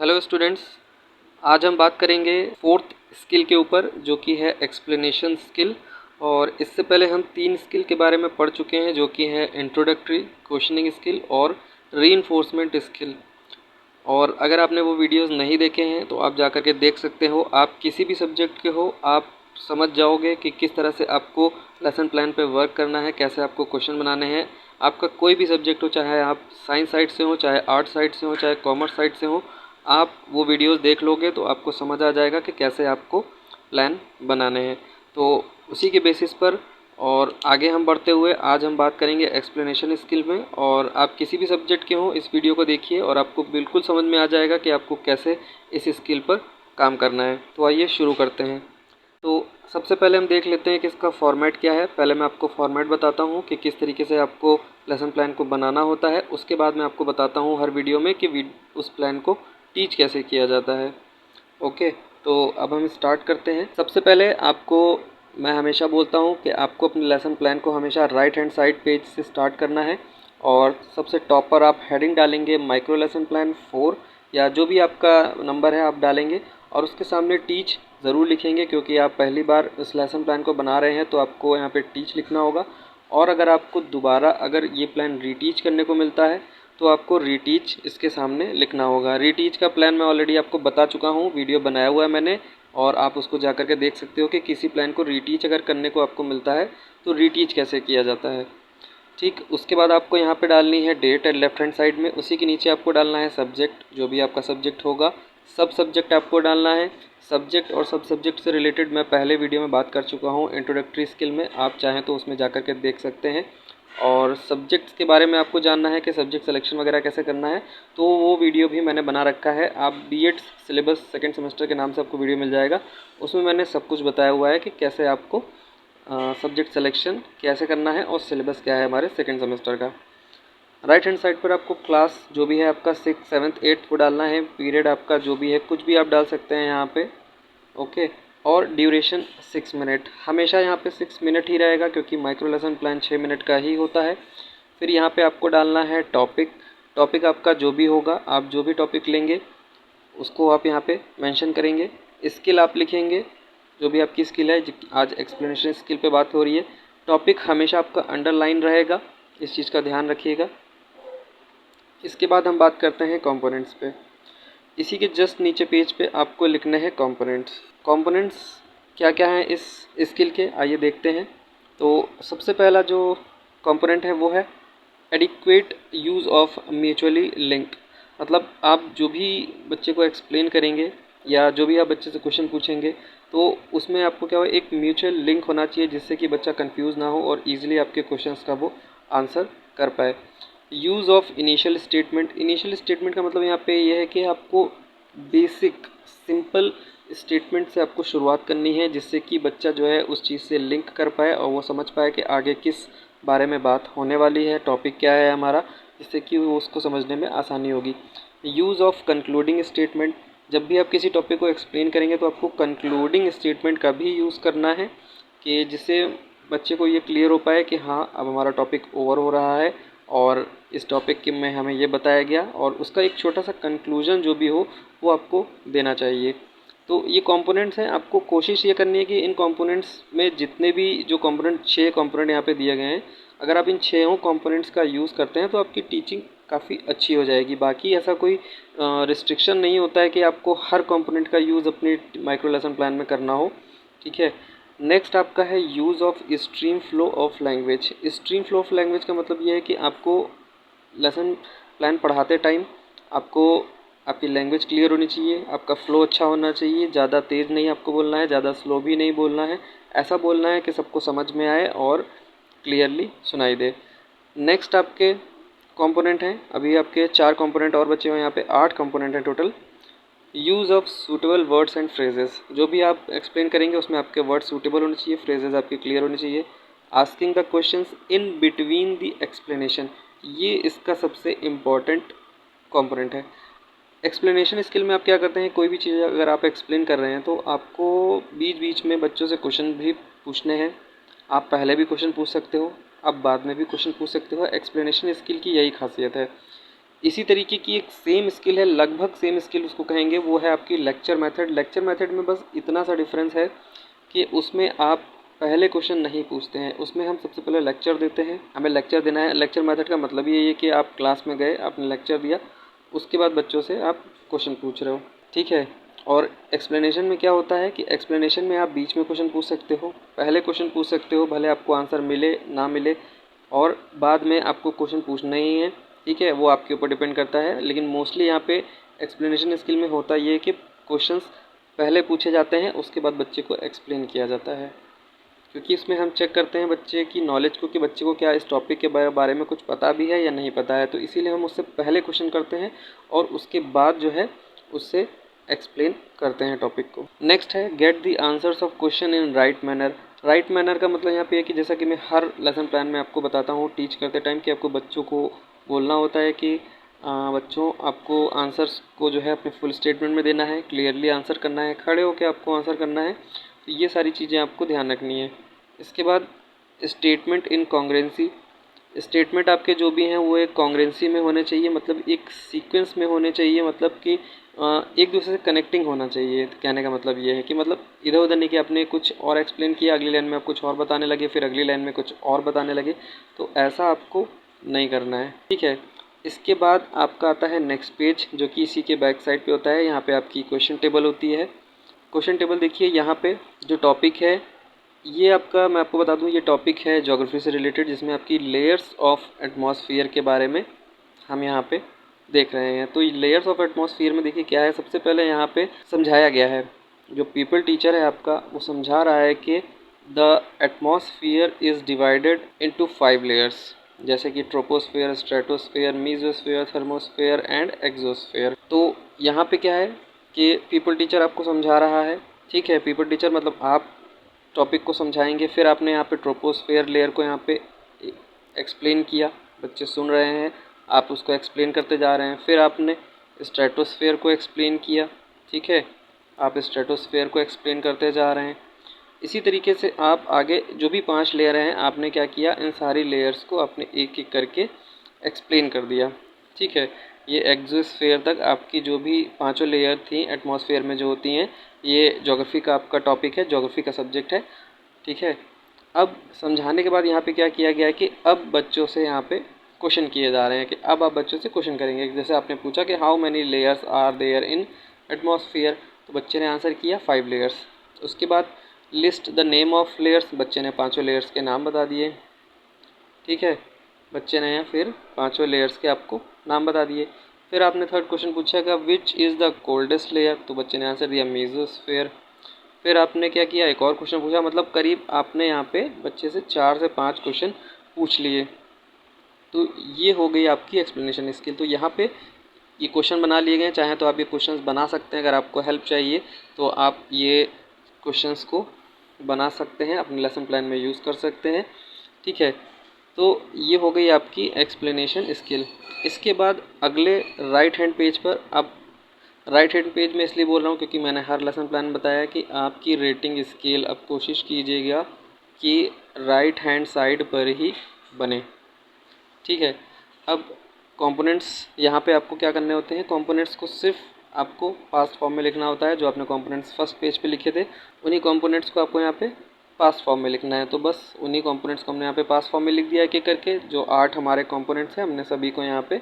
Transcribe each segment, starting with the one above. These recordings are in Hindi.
हेलो स्टूडेंट्स, आज हम बात करेंगे फोर्थ स्किल के ऊपर जो कि है एक्सप्लेनेशन स्किल। और इससे पहले हम 3 स्किल के बारे में पढ़ चुके हैं जो कि है इंट्रोडक्टरी, क्वेश्चनिंग स्किल और रीइंफोर्समेंट स्किल। और अगर आपने वो वीडियोस नहीं देखे हैं तो आप जा कर के देख सकते हो। आप किसी भी सब्जेक्ट के हो, आप समझ जाओगे कि किस तरह से आपको लेसन प्लान पे वर्क करना है, कैसे आपको क्वेश्चन बनाने हैं। आपका कोई भी सब्जेक्ट हो, चाहे आप साइंस साइड से हो, चाहे आर्ट साइड से हो, चाहे कॉमर्स साइड से हो, आप वो वीडियोस देख लोगे तो आपको समझ आ जाएगा कि कैसे आपको प्लान बनाने हैं। तो उसी के बेसिस पर और आगे हम बढ़ते हुए आज हम बात करेंगे एक्सप्लेनेशन स्किल में। और आप किसी भी सब्जेक्ट के हो, इस वीडियो को देखिए और आपको बिल्कुल समझ में आ जाएगा कि आपको कैसे इस स्किल पर काम करना है। तो आइए शुरू करते हैं। तो सबसे पहले हम देख लेते हैं कि इसका फॉर्मेट क्या है। पहले मैं आपको फॉर्मेट बताता हूँ कि किस तरीके से आपको लेसन प्लान को बनाना होता है। उसके बाद मैं आपको बताता हूँ हर वीडियो में कि उस प्लान को टीच कैसे किया जाता है। ओके, तो अब हम स्टार्ट करते हैं। सबसे पहले आपको मैं हमेशा बोलता हूँ कि आपको अपने लेसन प्लान को हमेशा राइट हैंड साइड पेज से स्टार्ट करना है। और सबसे टॉप पर आप हेडिंग डालेंगे माइक्रो लेसन प्लान 4 या जो भी आपका नंबर है आप डालेंगे। और उसके सामने टीच ज़रूर लिखेंगे क्योंकि आप पहली बार इस लेसन प्लान को बना रहे हैं तो आपको यहाँ पे टीच लिखना होगा। और अगर आपको दोबारा अगर ये प्लान रीटीच करने को मिलता है तो आपको रीटीच इसके सामने लिखना होगा। रीटीच का प्लान मैं ऑलरेडी आपको बता चुका हूँ, वीडियो बनाया हुआ है मैंने, और आप उसको जा कर के देख सकते हो कि किसी प्लान को रीटीच अगर करने को आपको मिलता है तो रीटीच कैसे किया जाता है। ठीक, उसके बाद आपको यहाँ पे डालनी है date and left hand side में। उसी के नीचे आपको डालना है सब्जेक्ट, जो भी आपका सब्जेक्ट होगा। सब सब्जेक्ट आपको डालना है। सब्जेक्ट और सब सब्जेक्ट से रिलेटेड मैं पहले वीडियो में बात कर चुका हूँ इंट्रोडक्टरी स्किल में, आप चाहें तो उसमें जा कर के देख सकते हैं। और सब्जेक्ट्स के बारे में आपको जानना है कि सब्जेक्ट सिलेक्शन वगैरह कैसे करना है, तो वो वीडियो भी मैंने बना रखा है। आप बीएड सिलेबस सेकेंड सेमेस्टर के नाम से आपको वीडियो मिल जाएगा, उसमें मैंने सब कुछ बताया हुआ है कि कैसे आपको सब्जेक्ट सिलेक्शन कैसे करना है और सिलेबस क्या है हमारे सेकेंड सेमेस्टर का। राइट हैंड साइड पर आपको क्लास जो भी है आपका 6, 7, 8 को डालना है। पीरियड आपका जो भी है कुछ भी आप डाल सकते हैं यहाँ पे। ओके, और ड्यूरेशन 6 मिनट, हमेशा यहाँ पे 6 मिनट ही रहेगा क्योंकि माइक्रो लेसन प्लान 6 मिनट का ही होता है। फिर यहाँ पे आपको डालना है टॉपिक। टॉपिक आपका जो भी होगा, आप जो भी टॉपिक लेंगे उसको आप यहाँ पे मेंशन करेंगे। स्किल आप लिखेंगे, जो भी आपकी स्किल है, आज एक्सप्लेनेशन स्किल पे बात हो रही है। टॉपिक हमेशा आपका अंडरलाइन रहेगा, इस चीज़ का ध्यान रखिएगा। इसके बाद हम बात करते हैं कंपोनेंट्स पे। इसी के जस्ट नीचे पेज पे आपको लिखने हैं कंपोनेंट्स। कंपोनेंट्स क्या क्या हैं इस स्किल के, आइए देखते हैं। तो सबसे पहला जो कंपोनेंट है वो है adequate use of mutually link. मतलब आप जो भी बच्चे को एक्सप्लेन करेंगे या जो भी आप बच्चे से क्वेश्चन पूछेंगे तो उसमें आपको क्या हो, एक म्यूचुअल लिंक होना चाहिए जिससे कि बच्चा कंफ्यूज ना हो और इजीली आपके क्वेश्चंस का वो आंसर कर पाए। Use of initial statement. Initial statement का मतलब यहाँ पे ये है कि आपको बेसिक सिंपल स्टेटमेंट से आपको शुरुआत करनी है जिससे कि बच्चा जो है उस चीज़ से लिंक कर पाए और वो समझ पाए कि आगे किस बारे में बात होने वाली है, टॉपिक क्या है हमारा, जिससे कि वो उसको समझने में आसानी होगी। Use of concluding statement. जब भी आप किसी टॉपिक को एक्सप्लेन करेंगे तो आपको कंक्लूडिंग स्टेटमेंट का भी यूज़ करना है कि जिससे बच्चे को ये क्लियर हो पाए कि हाँ अब हमारा टॉपिक ओवर हो रहा है और इस टॉपिक के में हमें ये बताया गया, और उसका एक छोटा सा कंक्लूजन जो भी हो वो आपको देना चाहिए। तो ये कंपोनेंट्स हैं, आपको कोशिश ये करनी है कि इन कंपोनेंट्स में जितने भी जो कंपोनेंट 6 कंपोनेंट यहाँ पे दिए गए हैं, अगर आप इन 6 कंपोनेंट्स का यूज़ करते हैं तो आपकी टीचिंग काफ़ी अच्छी हो जाएगी। बाकी ऐसा कोई रिस्ट्रिक्शन नहीं होता है कि आपको हर कंपोनेंट का यूज़ अपनी माइक्रो लेसन प्लान में करना हो। ठीक है, नेक्स्ट आपका है use of stream flow of language. Stream flow of language का मतलब ये है कि आपको लेसन प्लान पढ़ाते टाइम आपको आपकी लैंग्वेज क्लियर होनी चाहिए, आपका फ़्लो अच्छा होना चाहिए। ज़्यादा तेज़ नहीं आपको बोलना है, ज़्यादा स्लो भी नहीं बोलना है। ऐसा बोलना है कि सबको समझ में आए और क्लियरली सुनाई दे। नेक्स्ट आपके कंपोनेंट हैं, अभी आपके 4 कंपोनेंट और बचे हुए हैं, यहाँ पे 8 कंपोनेंट हैं total. Use of suitable words and phrases. जो भी आप एक्सप्लेन करेंगे उसमें आपके वर्ड्स सूटेबल होने चाहिए, फ्रेजेस आपकी क्लियर होनी चाहिए। Asking the questions in between the explanation, ये इसका सबसे इम्पॉर्टेंट कंपोनेंट है। एक्सप्लेनेशन स्किल में आप क्या करते हैं, कोई भी चीज़ अगर आप एक्सप्लेन कर रहे हैं तो आपको बीच बीच में बच्चों से क्वेश्चन भी पूछने हैं। आप पहले भी क्वेश्चन पूछ सकते हो, आप बाद में भी क्वेश्चन पूछ सकते हो। एक्सप्लेनेशन स्किल की यही खासियत है। इसी तरीके की एक सेम स्किल है, लगभग सेम स्किल उसको कहेंगे, वो है आपकी लेक्चर मेथड। लेक्चर मेथड में बस इतना सा डिफरेंस है कि उसमें आप पहले क्वेश्चन नहीं पूछते हैं, उसमें हम सबसे पहले लेक्चर देते हैं, हमें लेक्चर देना है। लेक्चर मेथड का मतलब ये है कि आप क्लास में गए, आपने लेक्चर दिया, उसके बाद बच्चों से आप क्वेश्चन पूछ रहे हो, ठीक है। और एक्सप्लेनेशन में क्या होता है कि एक्सप्लेनेशन में आप बीच में क्वेश्चन पूछ सकते हो, पहले क्वेश्चन पूछ सकते हो, भले आपको आंसर मिले ना मिले, और बाद में आपको क्वेश्चन पूछना ही है, ठीक है, वो आपके ऊपर डिपेंड करता है। लेकिन मोस्टली यहाँ पे एक्सप्लेनेशन स्किल में होता ये है कि क्वेश्चंस पहले पूछे जाते हैं, उसके बाद बच्चे को एक्सप्लेन किया जाता है, क्योंकि इसमें हम चेक करते हैं बच्चे की नॉलेज को कि बच्चे को क्या इस टॉपिक के बारे में कुछ पता भी है या नहीं पता है। तो इसीलिए हम उससे पहले क्वेश्चन करते हैं और उसके बाद जो है उससे एक्सप्लेन करते हैं टॉपिक को। नेक्स्ट है get the answers of question in right manner. Right manner का मतलब यहाँ पे है कि जैसा कि मैं हर लेसन प्लान में आपको बताता हूँ टीच करते टाइम कि आपको बच्चों को बोलना होता है कि बच्चों आपको आंसर्स को जो है अपने फुल स्टेटमेंट में देना है, क्लियरली आंसर करना है, खड़े होकर आपको आंसर करना है। तो ये सारी चीज़ें आपको ध्यान रखनी है। इसके बाद स्टेटमेंट इन कॉन्ग्रेंसी। स्टेटमेंट आपके जो भी हैं वो एक कॉन्ग्रेंसी में होने चाहिए, मतलब एक सीक्वेंस में होने चाहिए, मतलब कि एक दूसरे से कनेक्टिंग होना चाहिए। कहने का मतलब ये है कि मतलब इधर उधर नहीं कि आपने कुछ और एक्सप्लेन किया, अगली लाइन में आप कुछ और बताने लगे, फिर अगली लाइन में कुछ और बताने लगे, तो ऐसा आपको नहीं करना है, ठीक है। इसके बाद आपका आता है नेक्स्ट पेज, जो कि इसी के बैक साइड पे होता है। यहाँ पे आपकी क्वेश्चन टेबल होती है। क्वेश्चन टेबल देखिए, यहाँ पे जो टॉपिक है ये आपका, मैं आपको बता दूं, ये टॉपिक है ज्योग्राफी से रिलेटेड, जिसमें आपकी लेयर्स ऑफ एटमॉस्फेयर के बारे में हम यहाँ पे देख रहे हैं। तो लेयर्स ऑफ एटमॉस्फेयर में देखिए क्या है, सबसे पहले यहाँ पे समझाया गया है, जो पीपल टीचर है आपका वो समझा रहा है कि the atmosphere is divided into 5 layers, जैसे कि troposphere, stratosphere, mesosphere, thermosphere and exosphere. तो यहाँ पे क्या है कि पीपल टीचर आपको समझा रहा है, ठीक है। पीपल टीचर मतलब आप टॉपिक को समझाएंगे, फिर आपने यहाँ पे ट्रोपोस्फेयर लेयर को यहाँ पे एक्सप्लेन किया, बच्चे सुन रहे हैं, आप उसको एक्सप्लेन करते जा रहे हैं। फिर आपने स्ट्रेटोस्फेयर को एक्सप्लेन किया, ठीक है, आप स्ट्रेटोस्फेयर को एक्सप्लेन करते जा रहे हैं। इसी तरीके से आप आगे जो भी 5 लेयर हैं, आपने क्या किया, इन सारी लेयर्स को आपने एक एक करके एक्सप्लेन कर दिया, ठीक है। ये एक्सोस्फेयर तक आपकी जो भी 5 लेयर थी एटमॉस्फेयर में जो होती हैं, ये ज्योग्राफी का आपका टॉपिक है, ज्योग्राफी का सब्जेक्ट है, ठीक है। अब समझाने के बाद यहाँ पे क्या किया गया है कि अब बच्चों से यहाँ पे क्वेश्चन किए जा रहे हैं कि अब आप बच्चों से क्वेश्चन करेंगे। जैसे आपने पूछा कि how many layers are there in atmosphere, तो बच्चे ने आंसर किया 5 लेयर्स। उसके बाद list the name of layers, बच्चे ने 5 लेयर्स के नाम बता दिए, ठीक है। बच्चे ने फिर 5 लेयर्स के आपको नाम बता दिए। फिर आपने थर्ड क्वेश्चन पूछा कि which is the coldest layer, तो बच्चे ने आंसर दिया मेसोस्फेयर। फिर आपने क्या किया, एक और क्वेश्चन पूछा, मतलब करीब आपने यहाँ पे बच्चे से 4 से 5 क्वेश्चन पूछ लिए। तो ये हो गई आपकी एक्सप्लेनेशन स्किल। तो यहाँ पे ये क्वेश्चन बना लिए गए, चाहे तो आप ये क्वेश्चंस बना सकते हैं, अगर आपको हेल्प चाहिए तो आप ये क्वेश्चंस को बना सकते हैं, अपने लेसन प्लान में यूज़ कर सकते हैं, ठीक है। तो ये हो गई आपकी एक्सप्लेनेशन स्किल। इसके बाद अगले राइट हैंड पेज पर, अब राइट हैंड पेज में इसलिए बोल रहा हूँ क्योंकि मैंने हर लेसन प्लान में बताया कि आपकी रेटिंग स्केल अब कोशिश कीजिएगा कि राइट हैंड साइड पर ही बने, ठीक है। अब कंपोनेंट्स यहाँ पे आपको क्या करने होते हैं, कंपोनेंट्स को सिर्फ आपको पास्ट फॉर्म में लिखना होता है। जो आपने कंपोनेंट्स फर्स्ट पेज पे लिखे थे, उन्हीं कंपोनेंट्स को आपको यहाँ पे पास्ट फॉर्म में लिखना है। तो बस उन्हीं कंपोनेंट्स को हमने यहाँ पे पास्ट फॉर्म में लिख दिया एक एक करके। जो 8 हमारे कंपोनेंट्स हैं, हमने सभी को यहाँ पे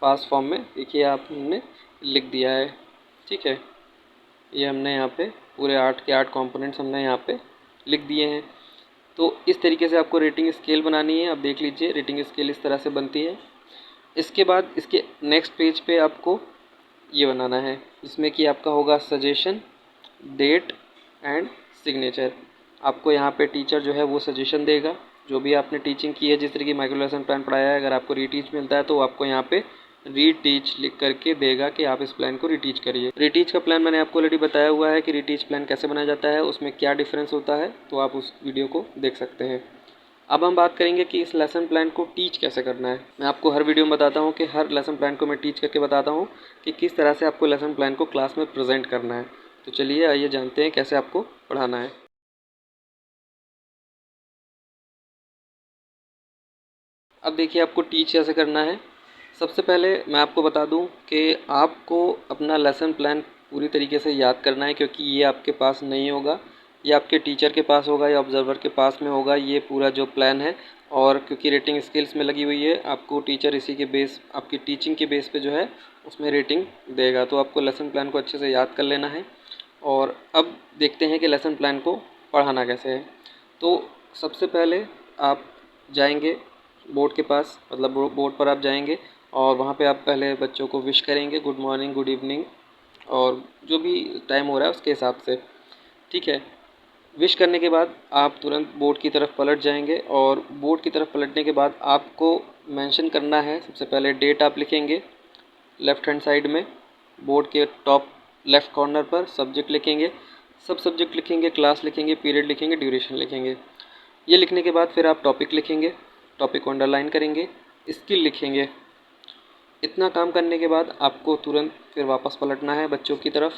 पास्ट फॉर्म में, देखिए आप, हमने लिख दिया है, ठीक है। ये हमने यहाँ पे पूरे 8 के 8 कंपोनेंट्स हमने यहाँ पे लिख दिए हैं। तो इस तरीके से आपको रेटिंग स्केल बनानी है। अब देख लीजिए रेटिंग स्केल इस तरह से बनती है। इसके बाद इसके नेक्स्ट पेज पे आपको ये बनाना है, जिसमें कि आपका होगा सजेशन, डेट एंड सिग्नेचर। आपको यहाँ पे टीचर जो है वो सजेशन देगा, जो भी आपने टीचिंग की है, जिस तरीके माइक्रो लेसन प्लान पढ़ाया है। अगर आपको रीटीच मिलता है तो आपको यहाँ पे रीटीच लिख करके देगा कि आप इस प्लान को रीटीच करिए। रीटीच का प्लान मैंने आपको ऑलरेडी बताया हुआ है कि रीटीच प्लान कैसे बनाया जाता है, उसमें क्या डिफरेंस होता है, तो आप उस वीडियो को देख सकते हैं। अब हम बात करेंगे कि इस लेसन प्लान को टीच कैसे करना है। मैं आपको हर वीडियो में बताता हूँ कि हर लेसन प्लान को मैं टीच करके बताता हूँ कि किस तरह से आपको लेसन प्लान को क्लास में प्रेजेंट करना है। तो चलिए आइए जानते हैं कैसे आपको पढ़ाना है। अब देखिए आपको टीच कैसे करना है। सबसे पहले मैं आपको बता दूं कि आपको अपना लेसन प्लान पूरी तरीके से याद करना है, क्योंकि ये आपके पास नहीं होगा, ये आपके टीचर के पास होगा या ऑब्जर्वर के पास में होगा ये पूरा जो प्लान है। और क्योंकि रेटिंग स्किल्स में लगी हुई है, आपको टीचर इसी के बेस, आपकी टीचिंग के बेस पे जो है उसमें रेटिंग देगा। तो आपको लेसन प्लान को अच्छे से याद कर लेना है। और अब देखते हैं कि लेसन प्लान को पढ़ाना कैसे है। तो सबसे पहले आप जाएंगे बोर्ड के पास, मतलब बोर्ड पर आप जाएंगे और वहाँ पे आप पहले बच्चों को विश करेंगे, गुड मॉर्निंग, गुड इवनिंग, और जो भी टाइम हो रहा है उसके हिसाब से, ठीक है। विश करने के बाद आप तुरंत बोर्ड की तरफ पलट जाएंगे और बोर्ड की तरफ पलटने के बाद आपको मेंशन करना है, सबसे पहले डेट आप लिखेंगे लेफ़्ट हैंड साइड में, बोर्ड के टॉप लेफ़्ट कॉर्नर पर सब्जेक्ट लिखेंगे, सब सब्जेक्ट लिखेंगे, क्लास लिखेंगे, पीरियड लिखेंगे, ड्यूरेशन लिखेंगे। ये लिखने के बाद फिर आप टॉपिक लिखेंगे, टॉपिक को अंडरलाइन करेंगे, स्किल लिखेंगे। इतना काम करने के बाद आपको तुरंत फिर वापस पलटना है बच्चों की तरफ।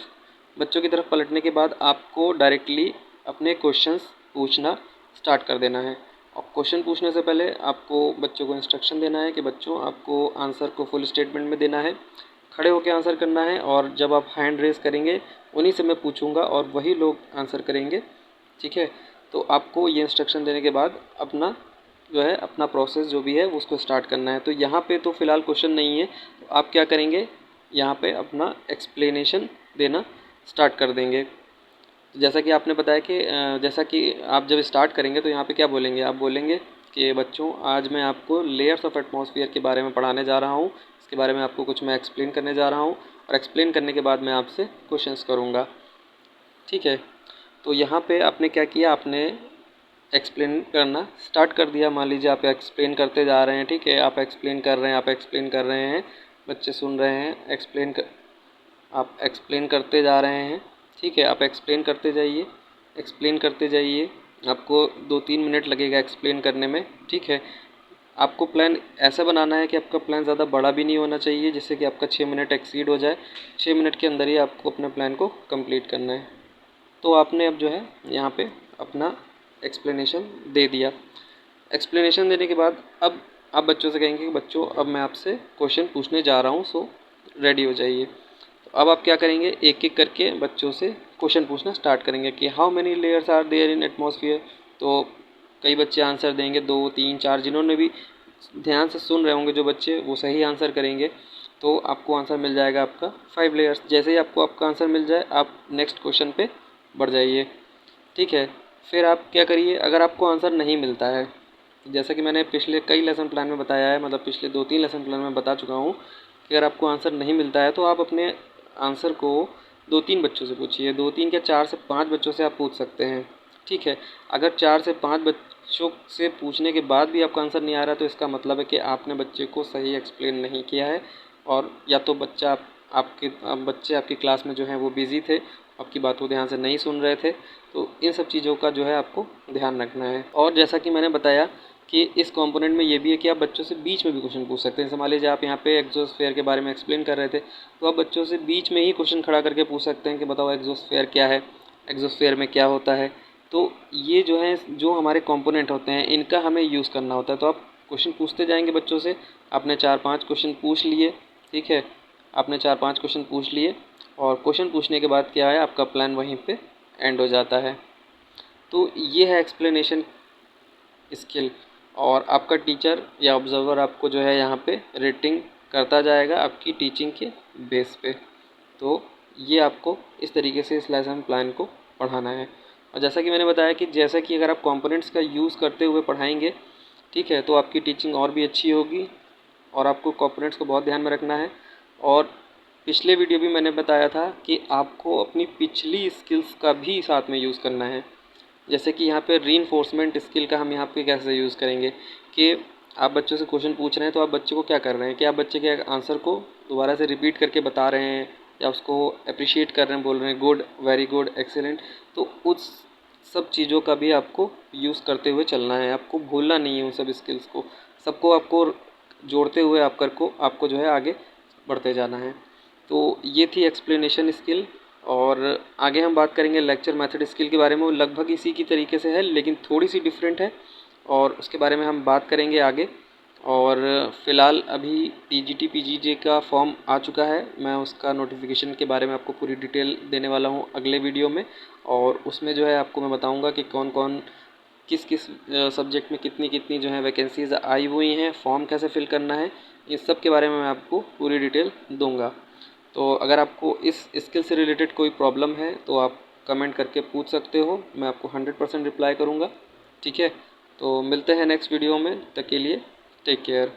बच्चों की तरफ पलटने के बाद आपको डायरेक्टली अपने क्वेश्चंस पूछना स्टार्ट कर देना है। और क्वेश्चन पूछने से पहले आपको बच्चों को इंस्ट्रक्शन देना है कि बच्चों आपको आंसर को फुल स्टेटमेंट में देना है, खड़े होकर आंसर करना है, और जब आप हैंड रेस करेंगे उन्हीं से मैं पूछूंगा और वही लोग आंसर करेंगे, ठीक है। तो आपको ये इंस्ट्रक्शन देने के बाद अपना जो है अपना प्रोसेस जो भी है वो उसको स्टार्ट करना है। तो यहाँ पे तो फ़िलहाल क्वेश्चन नहीं है, तो आप क्या करेंगे, यहाँ पे अपना एक्सप्लेनेशन देना स्टार्ट कर देंगे। जैसा कि आपने बताया कि जैसा कि आप जब स्टार्ट करेंगे तो यहाँ पे क्या बोलेंगे, आप बोलेंगे कि बच्चों आज मैं आपको लेयर्स ऑफ एटमॉस्फेयर के बारे में पढ़ाने जा रहा हूँ, इसके बारे में आपको कुछ मैं एक्सप्लेन करने जा रहा हूँ, और एक्सप्लेन करने के बाद मैं आपसे क्वेश्चंस करूँगा, ठीक है। तो यहाँ पे आपने क्या किया, आपने एक्सप्लेन करना स्टार्ट कर दिया। मान लीजिए आप एक्सप्लेन करते जा रहे हैं, ठीक है, आप एक्सप्लेन कर रहे हैं, आप एक्सप्लेन कर रहे हैं, बच्चे सुन रहे हैं, आप एक्सप्लेन करते जा रहे हैं, ठीक है, आप एक्सप्लेन करते जाइए, एक्सप्लेन करते जाइए। आपको 2-3 मिनट लगेगा एक्सप्लेन करने में, ठीक है। आपको प्लान ऐसा बनाना है कि आपका प्लान ज़्यादा बड़ा भी नहीं होना चाहिए, जिससे कि आपका 6 मिनट एक्सीड हो जाए। 6 मिनट के अंदर ही आपको अपने प्लान को कंप्लीट करना है। तो आपने अब जो है यहाँ पे अपना एक्सप्लेनेशन दे दिया। एक्सप्लेनेशन देने के बाद अब आप बच्चों से कहेंगे कि बच्चों अब मैं आपसे क्वेश्चन पूछने जा रहा हूँ, सो रेडी हो जाइए। तो अब आप क्या करेंगे, एक एक करके बच्चों से क्वेश्चन पूछना स्टार्ट करेंगे कि how many layers are there in atmosphere. तो कई बच्चे आंसर देंगे 2, 3, 4, जिन्होंने भी ध्यान से सुन रहे होंगे जो बच्चे, वो सही आंसर करेंगे। तो आपको आंसर मिल जाएगा आपका 5 लेयर्स। जैसे ही आपको आपका आंसर मिल जाए आप नेक्स्ट क्वेश्चन पे बढ़ जाइए, ठीक है। फिर आप क्या करिए, अगर आपको आंसर नहीं मिलता है, जैसा कि मैंने पिछले कई लेसन प्लान में बताया है, मतलब पिछले 2-3 लेसन प्लान में बता चुका हूँ कि अगर आपको आंसर नहीं मिलता है तो आप अपने आंसर को 2-3 बच्चों से पूछिए। 2-3 क्या 4 से 5 बच्चों से आप पूछ सकते हैं, ठीक है। अगर 4 से 5 बच्चों से पूछने के बाद भी आपका आंसर नहीं आ रहा है तो इसका मतलब है कि आपने बच्चे को सही एक्सप्लेन नहीं किया है, और या तो बच्चे आपकी क्लास में जो हैं वो बिज़ी थे, आपकी बात को ध्यान से नहीं सुन रहे थे। तो इन सब चीज़ों का जो है आपको ध्यान रखना है। और जैसा कि मैंने बताया कि इस कंपोनेंट में ये भी है कि आप बच्चों से बीच में भी क्वेश्चन पूछ सकते हैं। जैसे मान लीजिए आप यहाँ पे एग्जोस्फेयर के बारे में एक्सप्लेन कर रहे थे, तो आप बच्चों से बीच में ही क्वेश्चन खड़ा करके पूछ सकते हैं कि बताओ एग्जोस्फेयर क्या है, एग्जोस्फेयर में क्या होता है। तो ये जो है, जो हमारे कंपोनेंट होते हैं, इनका हमें यूज़ करना होता है। तो आप क्वेश्चन पूछते जाएंगे बच्चों से। आपने 4-5 क्वेश्चन पूछ लिए, ठीक है, आपने 4-5 क्वेश्चन पूछ लिए, और क्वेश्चन पूछने के बाद क्या है, आपका प्लान वहीं पे एंड हो जाता है। तो ये है एक्सप्लेनेशन स्किल, और आपका टीचर या ऑब्जर्वर आपको जो है यहाँ पे रेटिंग करता जाएगा आपकी टीचिंग के बेस पे। तो ये आपको इस तरीके से इस लेसन प्लान को पढ़ाना है। और जैसा कि मैंने बताया कि जैसा कि अगर आप कंपोनेंट्स का यूज़ करते हुए पढ़ाएंगे, ठीक है, तो आपकी टीचिंग और भी अच्छी होगी। और आपको कंपोनेंट्स को बहुत ध्यान में रखना है। और पिछले वीडियो भी मैंने बताया था कि आपको अपनी पिछली स्किल्स का भी साथ में यूज़ करना है। जैसे कि यहाँ पे रीइंफोर्समेंट स्किल का हम यहाँ पे कैसे यूज़ करेंगे, कि आप बच्चों से क्वेश्चन पूछ रहे हैं तो आप बच्चे को क्या कर रहे हैं कि आप बच्चे के आंसर को दोबारा से रिपीट करके बता रहे हैं, या उसको अप्रिशिएट कर रहे हैं, बोल रहे हैं गुड, वेरी गुड, एक्सीलेंट। तो उस सब चीज़ों का भी आपको यूज़ करते हुए चलना है, आपको भूलना नहीं है उन सब स्किल्स को, सबको आपको जोड़ते हुए आपको जो है आगे बढ़ते जाना है। तो ये थी एक्सप्लेनेशन स्किल। और आगे हम बात करेंगे लेक्चर मेथड स्किल के बारे में। वो लगभग इसी की तरीके से है लेकिन थोड़ी सी डिफरेंट है, और उसके बारे में हम बात करेंगे आगे। और फ़िलहाल अभी टीजीटी पीजीजे का फॉर्म आ चुका है। मैं उसका नोटिफिकेशन के बारे में आपको पूरी डिटेल देने वाला हूँ अगले वीडियो में, और उसमें जो है आपको मैं बताऊँगा कि कौन कौन किस किस सब्जेक्ट में कितनी कितनी जो है वैकेंसीज़ आई हुई हैं, फॉर्म कैसे फिल करना है, इस सब के बारे में मैं आपको पूरी डिटेल दूंगा। तो अगर आपको इस स्किल से रिलेटेड कोई प्रॉब्लम है तो आप कमेंट करके पूछ सकते हो, मैं आपको 100% रिप्लाई करूँगा। ठीक है, तो मिलते हैं नेक्स्ट वीडियो में, तब तक के लिए टेक केयर।